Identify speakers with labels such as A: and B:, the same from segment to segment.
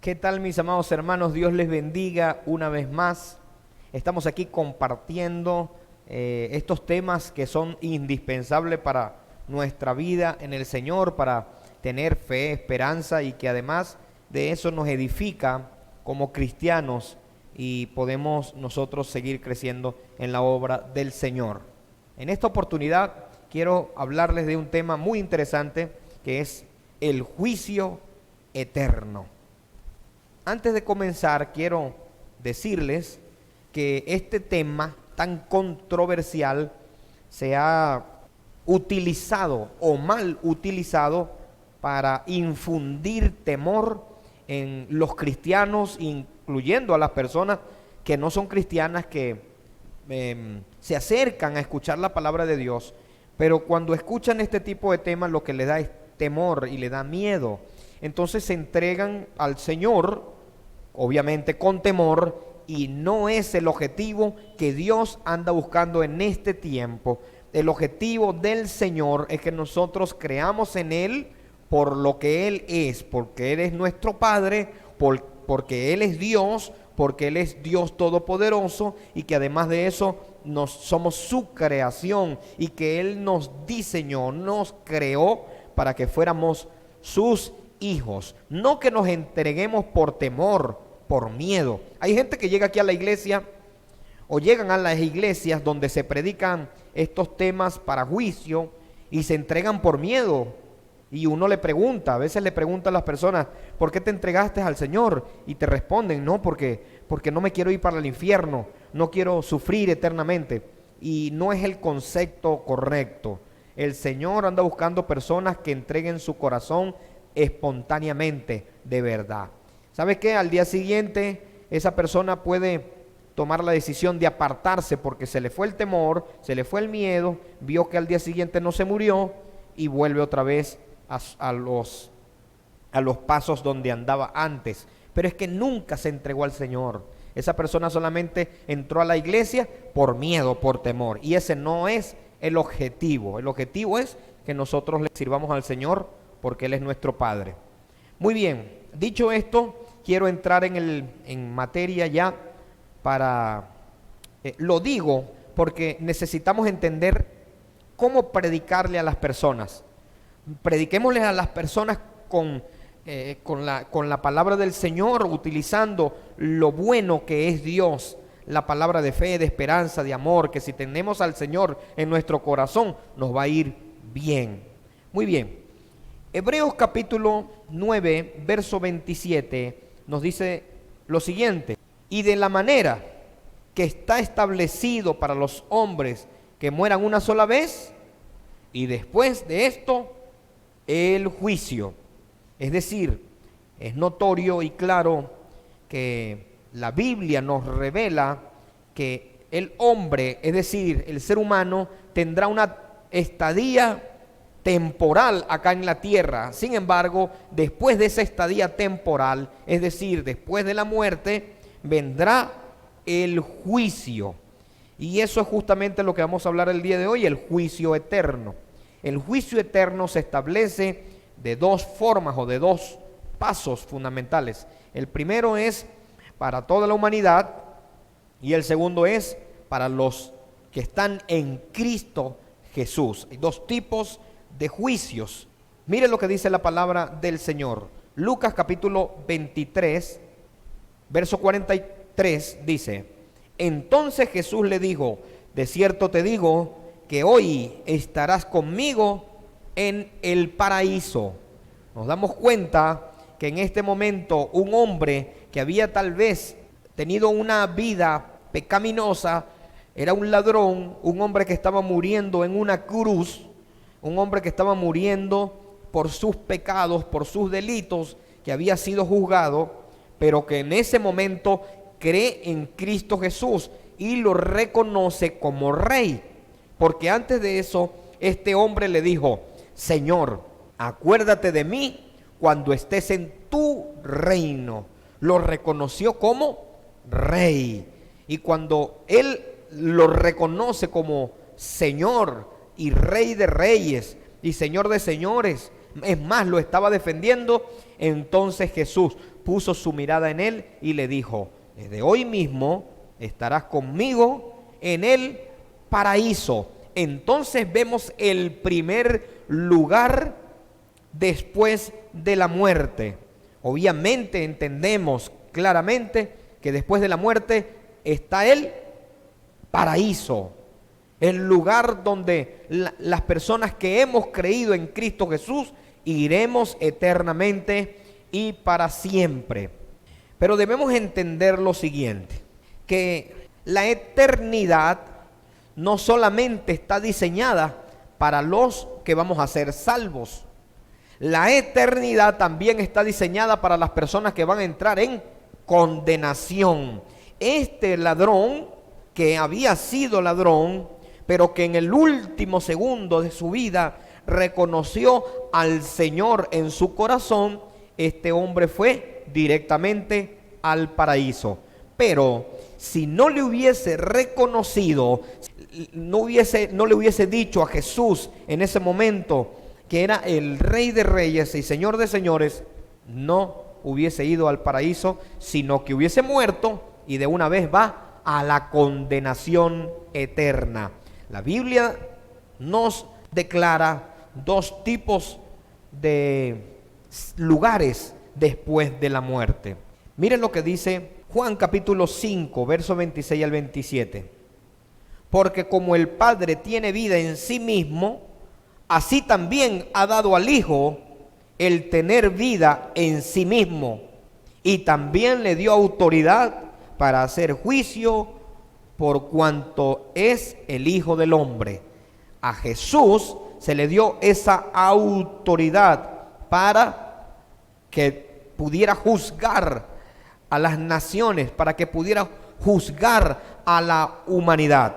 A: ¿Qué tal, mis amados hermanos? Dios les bendiga una vez más. Estamos aquí compartiendo estos temas que son indispensables para nuestra vida en el Señor, para tener fe, esperanza y que además de eso nos edifica como cristianos y podemos nosotros seguir creciendo en la obra del Señor. En esta oportunidad quiero hablarles de un tema muy interesante que es el juicio eterno. Antes de comenzar, quiero decirles que este tema tan controversial se ha utilizado o mal utilizado para infundir temor en los cristianos, incluyendo a las personas que no son cristianas, que se acercan a escuchar la palabra de Dios, pero cuando escuchan este tipo de temas lo que les da es temor y les da miedo. Entonces se entregan al Señor, obviamente con temor, y no es el objetivo que Dios anda buscando en este tiempo. El objetivo del Señor es que nosotros creamos en Él por lo que Él es, porque Él es nuestro Padre, porque Él es Dios, porque Él es Dios Todopoderoso, y que además de eso somos su creación, y que Él nos diseñó, nos creó para que fuéramos sus hijos, no que nos entreguemos por temor, por miedo. Hay gente que llega aquí a la iglesia o llegan a las iglesias donde se predican estos temas para juicio y se entregan por miedo. Y uno le pregunta, a veces le pregunta a las personas, ¿por qué te entregaste al Señor? Y te responden, no, porque no me quiero ir para el infierno, no quiero sufrir eternamente. Y no es el concepto correcto. El Señor anda buscando personas que entreguen su corazón espontáneamente, de verdad. ¿Sabe qué? Al día siguiente esa persona puede tomar la decisión de apartarse porque se le fue el temor, se le fue el miedo, vio que al día siguiente no se murió y vuelve otra vez a los pasos donde andaba antes. Pero es que nunca se entregó al Señor. Esa persona solamente entró a la iglesia por miedo, por temor, y ese no es el objetivo. El objetivo es que nosotros le sirvamos al Señor porque Él es nuestro Padre. Muy bien, dicho esto, quiero entrar en materia ya para... lo digo porque necesitamos entender cómo predicarle a las personas. Prediquémosle a las personas con la palabra del Señor, utilizando lo bueno que es Dios, la palabra de fe, de esperanza, de amor, que si tenemos al Señor en nuestro corazón, nos va a ir bien. Muy bien. Hebreos capítulo 9, verso 27, nos dice lo siguiente: y de la manera que está establecido para los hombres que mueran una sola vez, y después de esto, el juicio. Es decir, es notorio y claro que la Biblia nos revela que el hombre, es decir, el ser humano, tendrá una estadía temporal acá en la tierra. Sin embargo, después de esa estadía temporal, es decir, después de la muerte, vendrá el juicio. Y eso es justamente lo que vamos a hablar el día de hoy, el juicio eterno. El juicio eterno se establece de dos formas o de dos pasos fundamentales. El primero es para toda la humanidad y el segundo es para los que están en Cristo Jesús. Hay dos tipos de juicios. Mire lo que dice la palabra del Señor. Lucas capítulo 23, verso 43 dice: entonces Jesús le dijo, de cierto te digo que hoy estarás conmigo en el paraíso. Nos damos cuenta que en este momento un hombre que había tal vez tenido una vida pecaminosa, era un ladrón, un hombre que estaba muriendo en una cruz, un hombre que estaba muriendo por sus pecados, por sus delitos, que había sido juzgado, pero que en ese momento cree en Cristo Jesús y lo reconoce como rey. Porque antes de eso, este hombre le dijo: Señor, acuérdate de mí cuando estés en tu reino. Lo reconoció como rey. Y cuando él lo reconoce como Señor y Rey de reyes y Señor de señores, es más, lo estaba defendiendo, entonces Jesús puso su mirada en él y le dijo: desde hoy mismo estarás conmigo en el paraíso. Entonces vemos el primer lugar después de la muerte. Obviamente entendemos claramente que después de la muerte está el paraíso, el lugar donde las personas que hemos creído en Cristo Jesús iremos eternamente y para siempre. Pero debemos entender lo siguiente, que la eternidad no solamente está diseñada para los que vamos a ser salvos. La eternidad también está diseñada para las personas que van a entrar en condenación. Este ladrón, que había sido ladrón, pero que en el último segundo de su vida reconoció al Señor en su corazón, este hombre fue directamente al paraíso. Pero si no le hubiese reconocido, no le hubiese dicho a Jesús en ese momento que era el Rey de Reyes y Señor de Señores, no hubiese ido al paraíso, sino que hubiese muerto y de una vez va a la condenación eterna. La Biblia nos declara dos tipos de lugares después de la muerte. Miren lo que dice Juan capítulo 5, versos 26 al 27. Porque como el Padre tiene vida en sí mismo, así también ha dado al Hijo el tener vida en sí mismo, y también le dio autoridad para hacer juicio por cuanto es el Hijo del Hombre. A Jesús se le dio esa autoridad para que pudiera juzgar a las naciones, para que pudiera juzgar a la humanidad.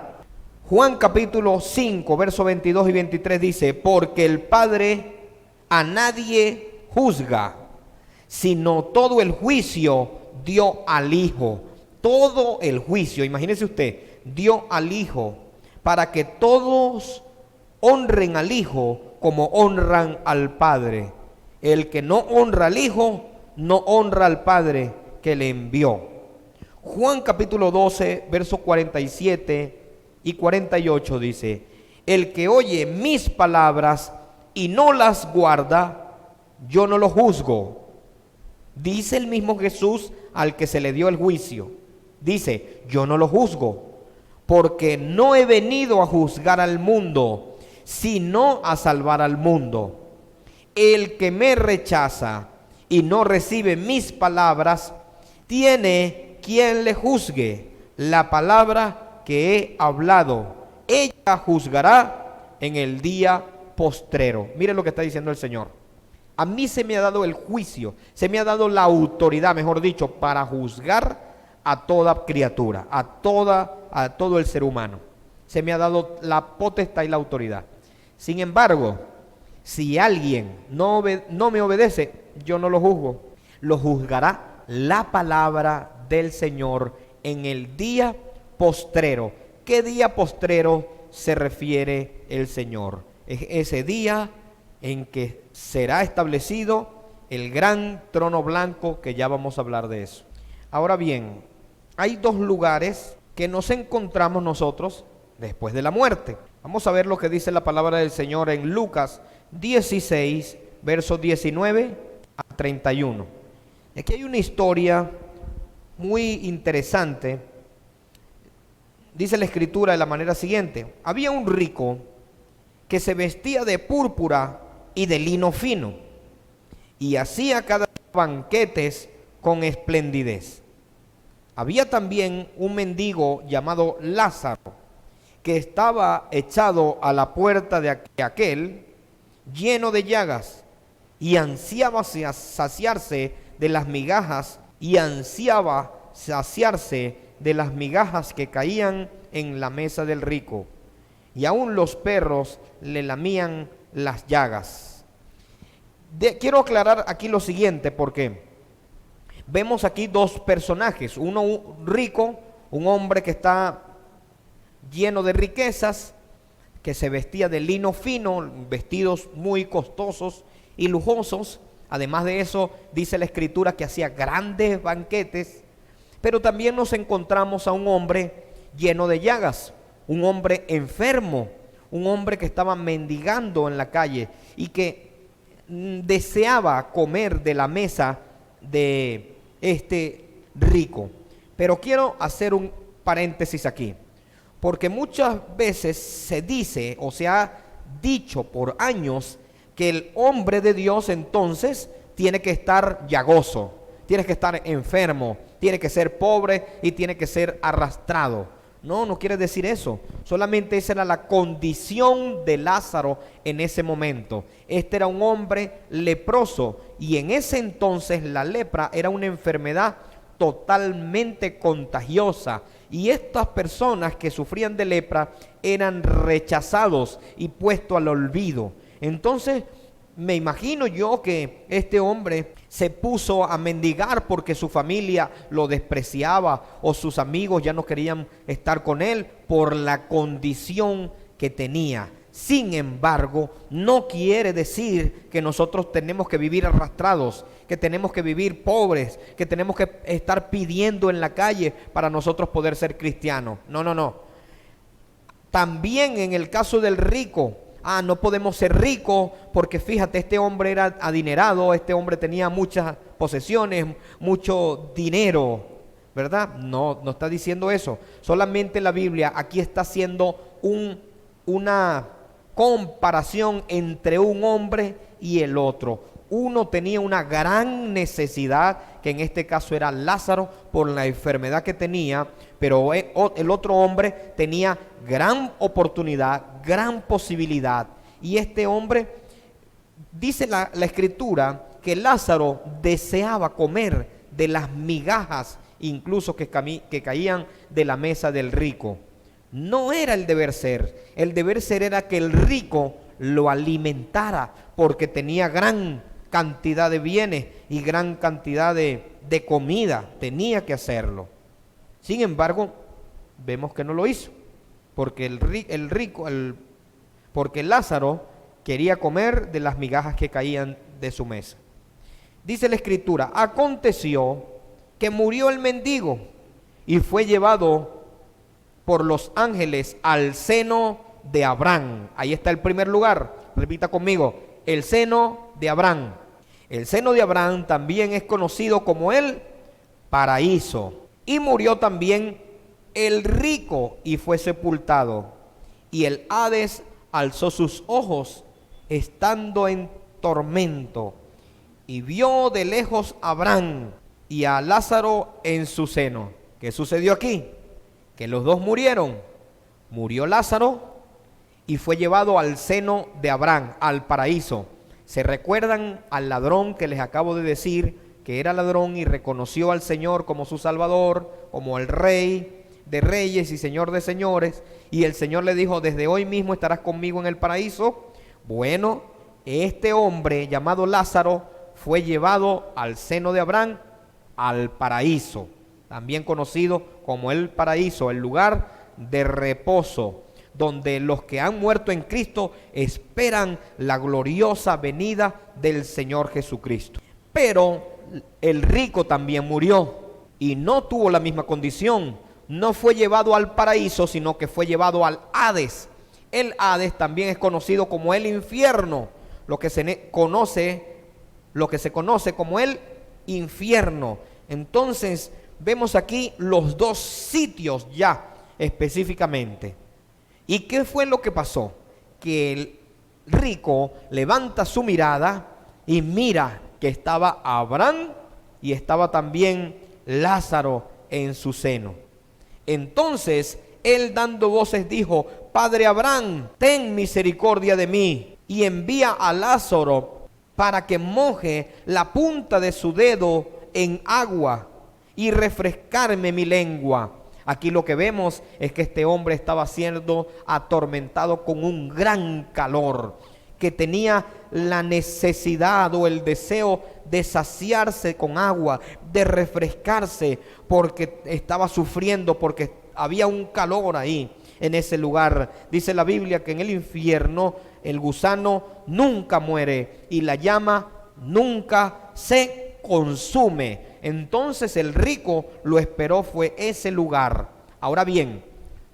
A: Juan capítulo 5, versos 22 y 23 dice: porque el Padre a nadie juzga, sino todo el juicio dio al Hijo. Todo el juicio, imagínese usted, dio al Hijo, para que todos honren al Hijo como honran al Padre. El que no honra al Hijo, no honra al Padre que le envió. Juan capítulo 12, versos 47 y 48 dice: el que oye mis palabras y no las guarda, yo no lo juzgo. Dice el mismo Jesús al que se le dio el juicio. Dice: yo no lo juzgo, porque no he venido a juzgar al mundo, sino a salvar al mundo. El que me rechaza y no recibe mis palabras, tiene quien le juzgue. La palabra que he hablado, ella juzgará en el día postrero. Mire lo que está diciendo el Señor. A mí se me ha dado el juicio, se me ha dado la autoridad, mejor dicho, para juzgar a toda criatura, a todo el ser humano. Se me ha dado la potestad y la autoridad. Sin embargo, si alguien no me obedece, yo no lo juzgo. Lo juzgará la palabra del Señor en el día postrero. ¿Qué día postrero se refiere el Señor? Es ese día en que será establecido el gran trono blanco, que ya vamos a hablar de eso. Ahora bien, hay dos lugares que nos encontramos nosotros después de la muerte. Vamos a ver lo que dice la palabra del Señor en Lucas 16, versos 19 a 31. Aquí hay una historia muy interesante. Dice la Escritura de la manera siguiente: había un rico que se vestía de púrpura y de lino fino, y hacía cada banquetes con esplendidez. Había también un mendigo llamado Lázaro, que estaba echado a la puerta de aquel, lleno de llagas, y ansiaba saciarse de las migajas, que caían en la mesa del rico, y aún los perros le lamían las llagas. Quiero aclarar aquí lo siguiente, porque vemos aquí dos personajes: uno rico, un hombre que está lleno de riquezas, que se vestía de lino fino, vestidos muy costosos y lujosos, Además de eso, dice la Escritura que hacía grandes banquetes, pero también nos encontramos a un hombre lleno de llagas, un hombre enfermo, un hombre que estaba mendigando en la calle y que deseaba comer de la mesa de este rico. Pero quiero hacer un paréntesis aquí, porque muchas veces se dice o se ha dicho por años que el hombre de Dios entonces tiene que estar llagoso, tiene que estar enfermo, tiene que ser pobre y tiene que ser arrastrado. No quiere decir eso. Solamente esa era la condición de Lázaro en ese momento. Este era un hombre leproso y en ese entonces la lepra era una enfermedad totalmente contagiosa. Y estas personas que sufrían de lepra eran rechazados y puestos al olvido. Entonces me imagino yo que este hombre se puso a mendigar porque su familia lo despreciaba o sus amigos ya no querían estar con él por la condición que tenía. Sin embargo, no quiere decir que nosotros tenemos que vivir arrastrados, que tenemos que vivir pobres, que tenemos que estar pidiendo en la calle para nosotros poder ser cristianos. No. También en el caso del rico, no podemos ser ricos porque fíjate, este hombre era adinerado, este hombre tenía muchas posesiones, mucho dinero, ¿verdad? No está diciendo eso. Solamente la Biblia aquí está haciendo una comparación entre un hombre y el otro. Uno tenía una gran necesidad, que en este caso era Lázaro por la enfermedad que tenía, pero el otro hombre tenía gran oportunidad, gran posibilidad. Y este hombre, dice la Escritura, que Lázaro deseaba comer de las migajas, incluso que caían de la mesa del rico. No era el deber ser era que el rico lo alimentara, porque tenía gran cantidad de bienes y gran cantidad de comida, tenía que hacerlo. Sin embargo, vemos que no lo hizo, porque porque Lázaro quería comer de las migajas que caían de su mesa. Dice la Escritura: aconteció que murió el mendigo y fue llevado por los ángeles al seno de Abraham. Ahí está el primer lugar, repita conmigo: el seno de Abraham. El seno de Abraham también es conocido como el paraíso. Y murió también el rico y fue sepultado. Y el Hades alzó sus ojos estando en tormento y vio de lejos a Abraham y a Lázaro en su seno. ¿Qué sucedió aquí? Que los dos murieron. Murió Lázaro y fue llevado al seno de Abraham, al paraíso. ¿Se recuerdan al ladrón que les acabo de decir que era ladrón y reconoció al Señor como su Salvador, como el Rey de reyes y Señor de señores? Y el Señor le dijo: desde hoy mismo estarás conmigo en el paraíso. Bueno, este hombre llamado Lázaro fue llevado al seno de Abraham, al paraíso, también conocido como el paraíso, el lugar de reposo, donde los que han muerto en Cristo esperan la gloriosa venida del Señor Jesucristo. Pero el rico también murió y no tuvo la misma condición. No fue llevado al paraíso, sino que fue llevado al Hades. El Hades también es conocido como el infierno, lo que se conoce como el infierno. Entonces vemos aquí los dos sitios ya específicamente. ¿Y qué fue lo que pasó? Que el rico levanta su mirada y mira que estaba Abraham y estaba también Lázaro en su seno. Entonces él, dando voces, dijo: Padre Abraham, ten misericordia de mí y envía a Lázaro para que moje la punta de su dedo en agua y refrescarme mi lengua. Aquí lo que vemos es que este hombre estaba siendo atormentado con un gran calor, que tenía la necesidad o el deseo de saciarse con agua, de refrescarse, porque estaba sufriendo, porque había un calor ahí en ese lugar. Dice la Biblia que en el infierno el gusano nunca muere y la llama nunca se consume. Entonces el rico lo esperó fue ese lugar. Ahora bien,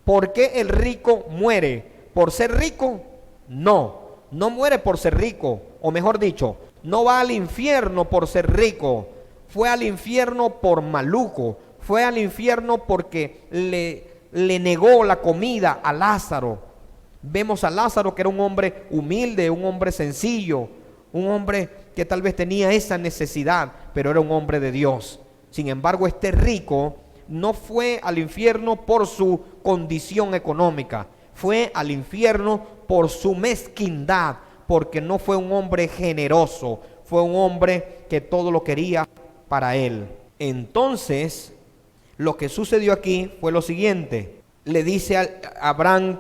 A: ¿por qué el rico muere? ¿Por ser rico? No, no muere por ser rico, o mejor dicho, no va al infierno por ser rico. Fue al infierno por maluco, fue al infierno porque le negó la comida a Lázaro. Vemos a Lázaro, que era un hombre humilde, un hombre sencillo, un hombre que tal vez tenía esa necesidad, pero era un hombre de Dios. Sin embargo, este rico no fue al infierno por su condición económica, fue al infierno por su mezquindad, porque no fue un hombre generoso, fue un hombre que todo lo quería para él. Entonces, lo que sucedió aquí fue lo siguiente: le dice a Abraham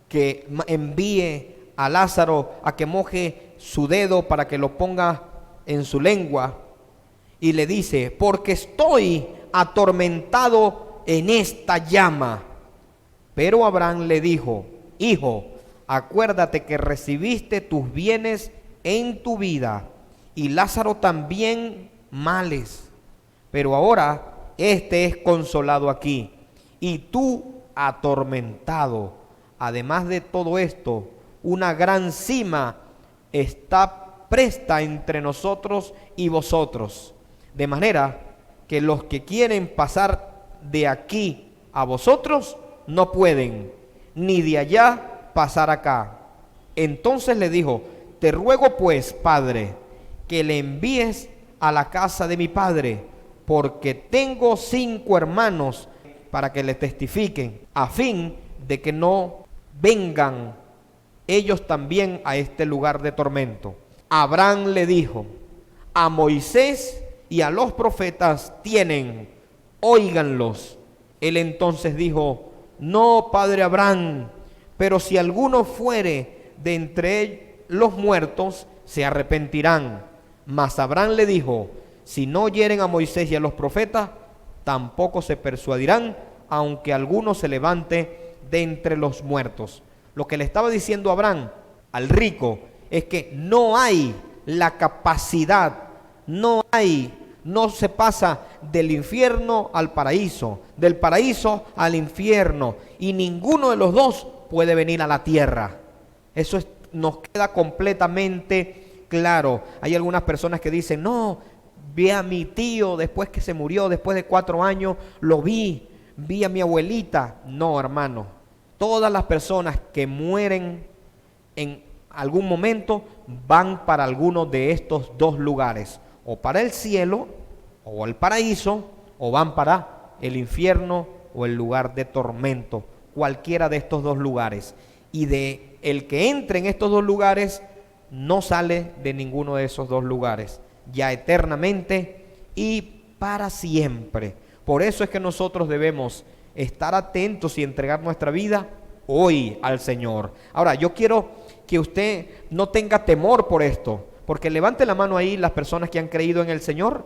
A: que envíe a Lázaro a que moje su dedo para que lo ponga en su lengua, y le dice: porque estoy atormentado en esta llama. Pero Abraham le dijo: hijo, acuérdate que recibiste tus bienes en tu vida, y Lázaro también males, pero ahora este es consolado aquí, y tú atormentado. Además de todo esto, una gran cima está presta entre nosotros y vosotros, de manera que los que quieren pasar de aquí a vosotros no pueden, ni de allá pasar acá. Entonces le dijo: te ruego pues, padre, que le envíes a la casa de mi padre, porque tengo 5 hermanos, para que le testifiquen, a fin de que no vengan ellos también a este lugar de tormento. Abraham le dijo: a Moisés y a los profetas tienen, óiganlos. Él entonces dijo: no, padre Abraham, pero si alguno fuere de entre los muertos, se arrepentirán. Mas Abraham le dijo: si no oyeren a Moisés y a los profetas, tampoco se persuadirán, aunque alguno se levante de entre los muertos. Lo que le estaba diciendo Abraham al rico es que no hay la capacidad, no se pasa del infierno al paraíso, del paraíso al infierno, y ninguno de los dos puede venir a la tierra. Eso nos queda completamente claro. Hay algunas personas que dicen: no, vi a mi tío después que se murió, después de 4 años, lo vi a mi abuelita. No, hermano, todas las personas que mueren en algún momento van para alguno de estos dos lugares, o para el cielo o el paraíso, o van para el infierno o el lugar de tormento, cualquiera de estos dos lugares. Y de el que entre en estos dos lugares no sale de ninguno de esos dos lugares, ya eternamente y para siempre. Por eso es que nosotros debemos estar atentos y entregar nuestra vida hoy al Señor. Ahora, yo quiero que usted no tenga temor por esto, porque levante la mano ahí las personas que han creído en el Señor.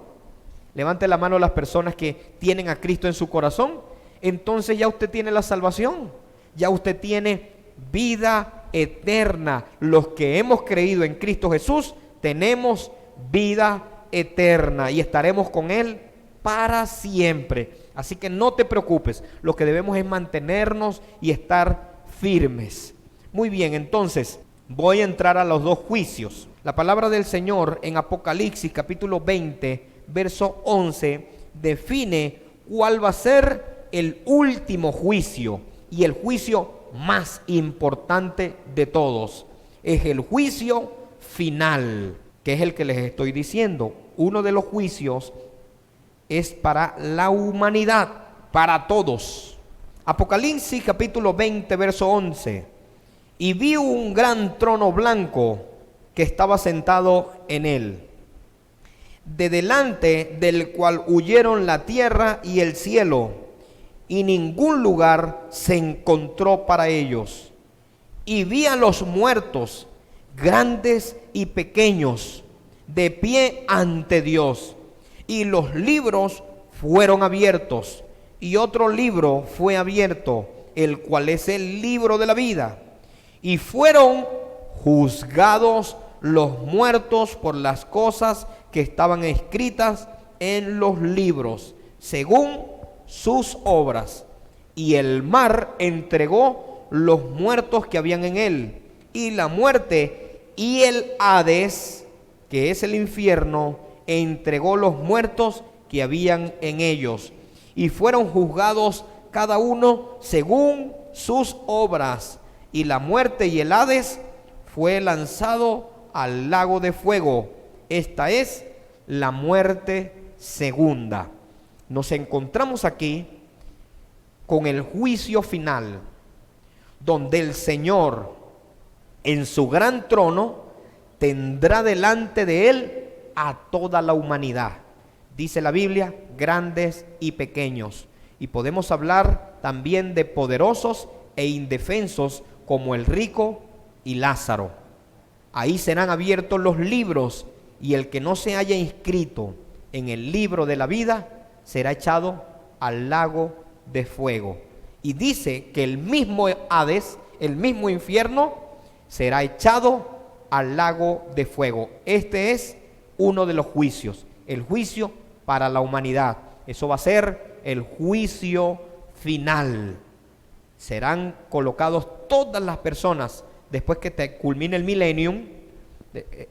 A: Levante la mano las personas que tienen a Cristo en su corazón. Entonces ya usted tiene la salvación, ya usted tiene vida eterna. Los que hemos creído en Cristo Jesús tenemos vida eterna y estaremos con Él para siempre. Así que no te preocupes, lo que debemos es mantenernos y estar firmes. Muy bien, entonces voy a entrar a los 2 juicios. La palabra del Señor en Apocalipsis capítulo 20, verso 11, define cuál va a ser el último juicio y el juicio más importante de todos. Es el juicio final, que es el que les estoy diciendo. Uno de los juicios es para la humanidad, para todos. Apocalipsis capítulo 20, verso 11. Y vi un gran trono blanco que estaba sentado en él, de delante del cual huyeron la tierra y el cielo, y ningún lugar se encontró para ellos. Y vi a los muertos, grandes y pequeños, de pie ante Dios, y los libros fueron abiertos, y otro libro fue abierto, el cual es el libro de la vida, y fueron juzgados los muertos por las cosas que estaban escritas en los libros, según sus obras. Y el mar entregó los muertos que habían en él, y la muerte y el Hades, que es el infierno, entregó los muertos que habían en ellos, y fueron juzgados cada uno según sus obras. Y la muerte y el Hades fue lanzado al lago de fuego. Esta es la muerte segunda. Nos encontramos aquí con el juicio final, donde el Señor en su gran trono tendrá delante de él a toda la humanidad. Dice la Biblia, grandes y pequeños. Y podemos hablar también de poderosos e indefensos, como el rico y Lázaro. Ahí serán abiertos los libros, y el que no se haya inscrito en el libro de la vida será echado al lago de fuego. Y dice que el mismo Hades, el mismo infierno, será echado al lago de fuego. Este es uno de los juicios, el juicio para la humanidad. Eso va a ser el juicio final. Serán colocados todas las personas después que culmine el millennium,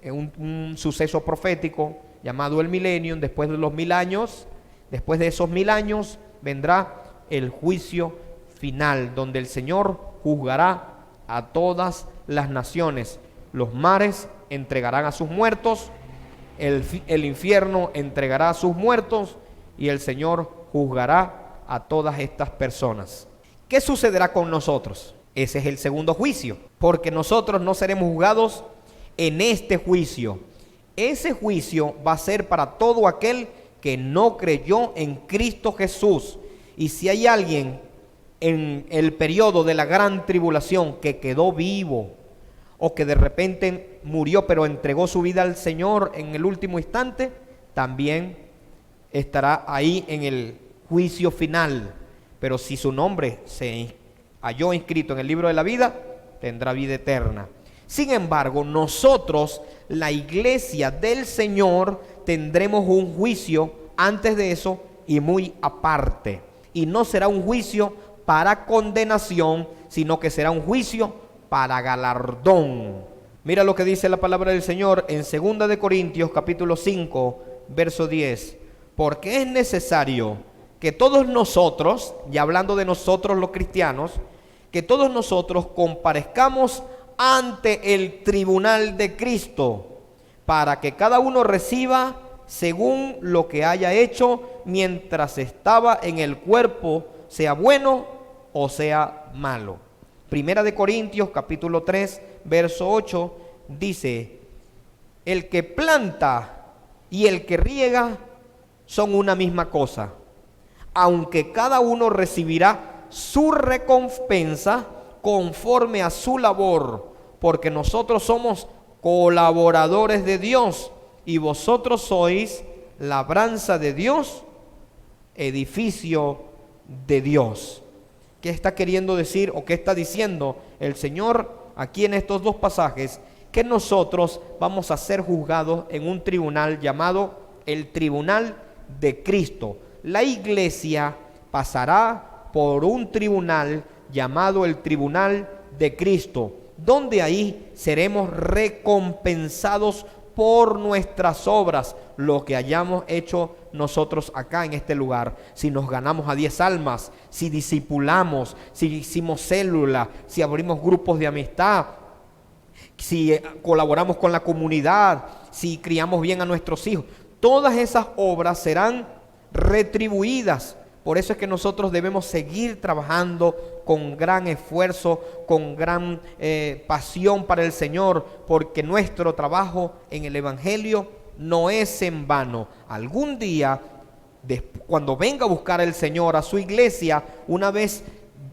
A: un suceso profético llamado el millennium. Después de los 1000 años, después de esos 1000 años vendrá el juicio final, donde el Señor juzgará a todas las naciones. Los mares entregarán a sus muertos, el infierno entregará a sus muertos, y el Señor juzgará a todas estas personas. ¿Qué sucederá con nosotros? Ese es el segundo juicio, porque nosotros no seremos juzgados en este juicio. Ese juicio va a ser para todo aquel que no creyó en Cristo Jesús. Y si hay alguien en el periodo de la gran tribulación que quedó vivo, o que de repente murió pero entregó su vida al Señor en el último instante, también estará ahí en el juicio final. Pero si su nombre se halló inscrito en el libro de la vida, tendrá vida eterna. Sin embargo, nosotros, la iglesia del Señor, tendremos un juicio antes de eso y muy aparte. Y no será un juicio para condenación, sino que será un juicio para galardón. Mira lo que dice la palabra del Señor en 2 de Corintios capítulo 5, verso 10. Porque es necesario que todos nosotros, ya hablando de nosotros los cristianos, que todos nosotros comparezcamos ante el tribunal de Cristo, para que cada uno reciba según lo que haya hecho mientras estaba en el cuerpo, sea bueno o sea malo. Primera de Corintios capítulo 3, verso 8 dice: el que planta y el que riega son una misma cosa, aunque cada uno recibirá su recompensa conforme a su labor, porque nosotros somos colaboradores de Dios y vosotros sois labranza de Dios, edificio de Dios. ¿Qué está queriendo decir o qué está diciendo el Señor aquí en estos dos pasajes? Que nosotros vamos a ser juzgados en un tribunal llamado el tribunal de Cristo. La iglesia pasará por un tribunal llamado el tribunal de Cristo, donde ahí seremos recompensados por nuestras obras, lo que hayamos hecho nosotros acá en este lugar. Si nos ganamos a 10 almas, si discipulamos, si hicimos célula, si abrimos grupos de amistad, si colaboramos con la comunidad, si criamos bien a nuestros hijos, todas esas obras serán retribuidas. Por eso es que nosotros debemos seguir trabajando con gran esfuerzo, con gran pasión para el Señor, porque nuestro trabajo en el Evangelio no es en vano. Algún día, cuando venga a buscar el Señor a su iglesia, una vez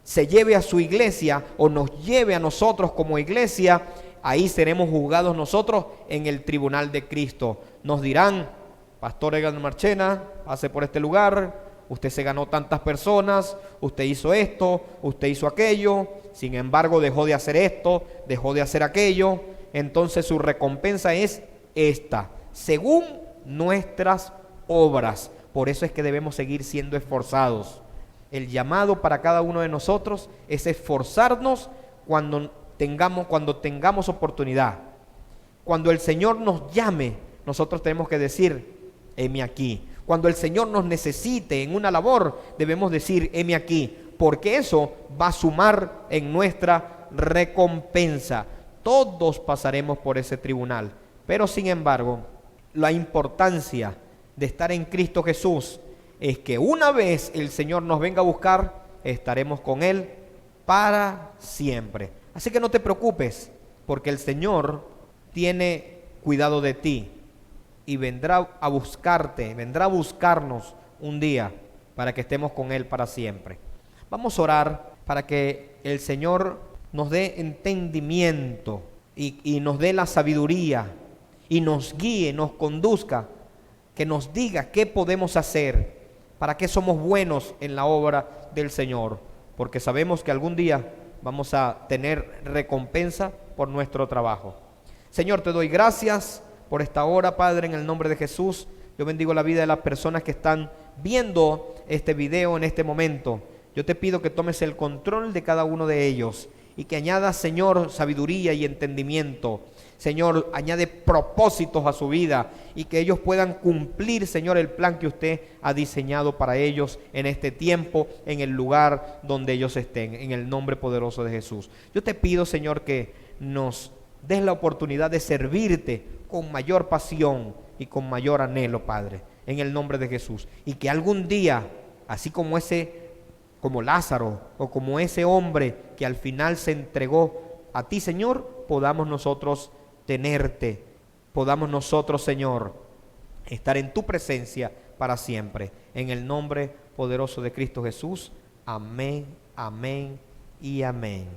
A: se lleve a su iglesia o nos lleve a nosotros como iglesia, ahí seremos juzgados nosotros en el tribunal de Cristo. Nos dirán: Pastor Egan Marchena, pase por este lugar, usted se ganó tantas personas, usted hizo esto, usted hizo aquello, sin embargo dejó de hacer esto, dejó de hacer aquello. entonces su recompensa es esta, según nuestras obras. Por eso es que debemos seguir siendo esforzados. El llamado para cada uno de nosotros es esforzarnos cuando tengamos oportunidad. Cuando el Señor nos llame, nosotros tenemos que decir, heme aquí. Cuando el Señor nos necesite en una labor, debemos decir, heme aquí, porque eso va a sumar en nuestra recompensa. Todos pasaremos por ese tribunal, pero sin embargo, la importancia de estar en Cristo Jesús es que una vez el Señor nos venga a buscar, estaremos con Él para siempre. Así que no te preocupes, porque el Señor tiene cuidado de ti y vendrá a buscarte, vendrá a buscarnos un día para que estemos con Él para siempre. Vamos a orar para que el Señor nos dé entendimiento y nos dé la sabiduría y nos guíe, nos conduzca, que nos diga qué podemos hacer, para qué somos buenos en la obra del Señor, porque sabemos que algún día vamos a tener recompensa por nuestro trabajo. Señor, te doy gracias por esta hora, Padre, en el nombre de Jesús. Yo bendigo la vida de las personas que están viendo este video en este momento. Yo te pido que tomes el control de cada uno de ellos y que añadas, Señor, sabiduría y entendimiento. Señor, añade propósitos a su vida y que ellos puedan cumplir, Señor, el plan que usted ha diseñado para ellos en este tiempo, en el lugar donde ellos estén, en el nombre poderoso de Jesús. Yo te pido, Señor, que nos des la oportunidad de servirte con mayor pasión y con mayor anhelo, Padre, en el nombre de Jesús. Y que algún día, así como Lázaro o como ese hombre que al final se entregó a ti, Señor, podamos nosotros tenerte, podamos nosotros, Señor, estar en tu presencia para siempre. En el nombre poderoso de Cristo Jesús. Amén, amén y amén.